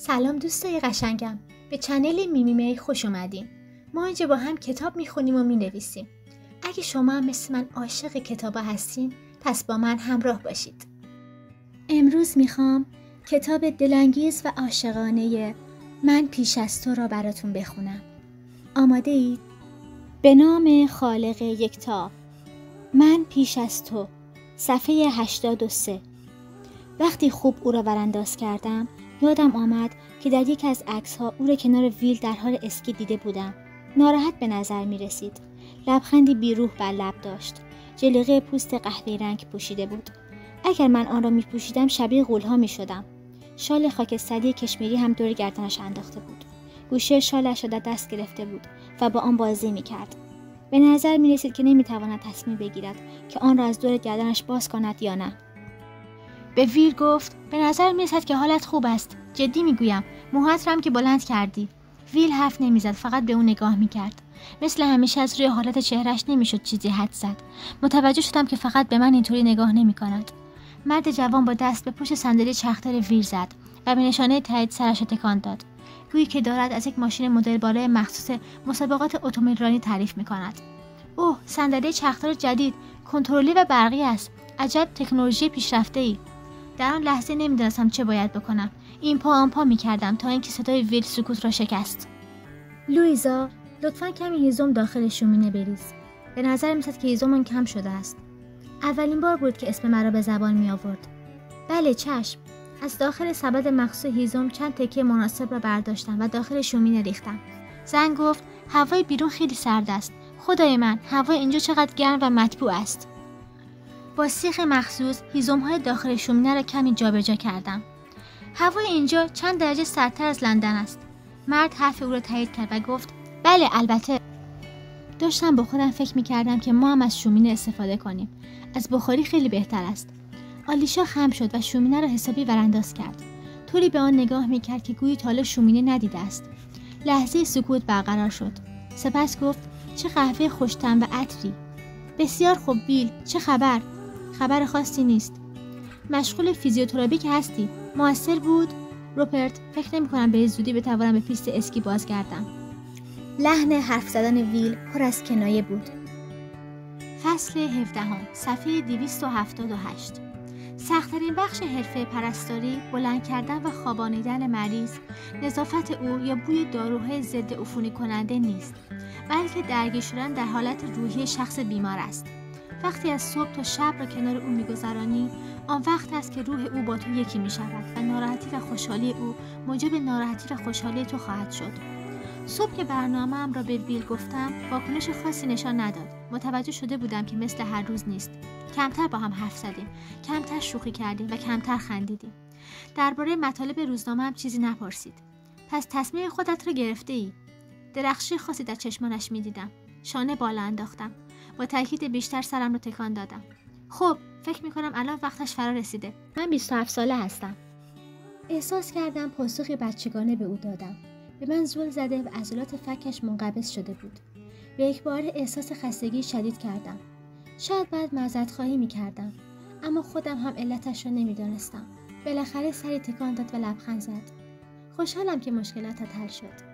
سلام دوستای قشنگم، به چنل میمی خوش اومدین. ما اینجا با هم کتاب میخونیم و مینویسیم. اگه شما هم مثل من عاشق کتابا هستین، پس با من همراه باشید. امروز میخوام کتاب دلانگیز و عاشقانه من پیش از تو را براتون بخونم. آماده اید؟ به نام خالق یکتا. من پیش از تو، صفحه 83. وقتی خوب او را ورانداز کردم، یادم آمد که در یک از عکس‌ها او را کنار ویل در حال اسکی دیده بودم. ناراحت به نظر می رسید. لبخندی بیروح بر لب داشت. جلیقه پوست قهوه‌ای رنگ پوشیده بود. اگر من آن را می پوشیدم شبیه غول‌ها می شدم. شال خاکستری کشمیری هم دور گردنش انداخته بود. گوشه شالش را در دست گرفته بود و با آن بازی می کرد. به نظر می رسید که نمی تواند تصمیم بگیرد که آن را از دور گردنش باز کند یا نه. به ویل گفت به نظر می رسد که حالت خوب است. جدی می گویم. موهات را هم که بلند کردی. ویل حرف نمیزد، فقط به اون نگاه می کرد. مثل همیشه از روی حالت چهرش نمیشد چیزی حدس زد. متوجه شدم که فقط به من اینطوری نگاه نمی کند. مرد جوان با دست به پشت صندلی چرخدار ویل زد و به نشانه تایید سرش تکان داد. گویی که دارد از یک ماشین مدل بالای مخصوص مسابقات اتومبیلرانی تعریف می کند. اوه، صندلی چرخدار جدید، کنترلی و برقی است. عجب تکنولوژی پیشرفته‌ای. در آن لحظه نمیدانستم چه باید بکنم. این پا آن پا می‌کردم تا اینکه صدای ویل سکوت را شکست. لویزا، لطفاً کمی هیزم داخل شومینه بریز. به نظر می‌رسد که هیزمم کم شده است. اولین بار بود که اسم مرا به زبان می‌آورد. بله، چشم. از داخل سبد مخصوص هیزم چند تکه مناسب را برداشتم و داخل شومینه ریختم. زن گفت هوای بیرون خیلی سرد است. خدای من، هوا اینجا چقدر گرم و مطبوع است. با سیخ مخصوص هیزم‌های داخل شومینه را کمی جابجا کردم. هوای اینجا چند درجه سردتر از لندن است. مرد حرف او را تایید کرد و گفت بله البته. داشتم با خودم فکر می‌کردم که ما هم از شومینه استفاده کنیم. از بخاری خیلی بهتر است. آلیشا خم شد و شومینه را حسابی ورانداز کرد. طوری به آن نگاه می‌کرد که گویی تا حالا شومینه ندیده است. لحظه سکوت برقرار شد. سپس گفت چه قهوه خوش‌طعم و عطری. بسیار خوب بیل، چه خبر؟ خبر خاصی نیست. مشغول فیزیوتراپی که هستی. موثر بود؟ روپرت، فکر نمی‌کنم به زودی بتوانم به پیست اسکی بازگردم. لحن حرف زدن ویل پر از کنایه بود. فصل 17، صفحه 278. سخت‌ترین بخش حرفه پرستاری بلند کردن و خوابانیدن مریض، نظافت او یا بوی داروهای ضد عفونی کننده نیست، بلکه درگیر شدن در حالت روحی شخص بیمار است. وقتی از صبح تا شب را کنار او می‌گذرانی، آن وقت است که روح او با تو یکی می‌شود و ناراحتی و خوشحالی او موجب ناراحتی و خوشحالی تو خواهد شد. صبح که برنامه‌ام را به ویل گفتم، واکنش خاصی نشان نداد. متوجه شده بودم که مثل هر روز نیست. کمتر با هم حرف زدیم، کمتر شوخی کردیم و کمتر خندیدیم. درباره مطالب روزنامه هم چیزی نپرسید. پس تصمیم خودت را گرفته‌ای؟ درخشی خاصی در چشمانش می‌دیدم. شانه بالا انداختم. با تاکید بیشتر سرم را تکان دادم. خب، فکر می‌کنم الان وقتش فرا رسیده. من 27 ساله هستم. احساس کردم پاسخی بچگانه به او دادم. به من زل زده و عضلات فکش منقبض شده بود. به یکبار احساس خستگی شدید کردم. شاید بعد معذرت خواهی می‌کردم، اما خودم هم علتش را نمی‌دانستم. بالاخره سری تکان داد و لبخند زد. خوشحالم که مشکلاتت حل شد.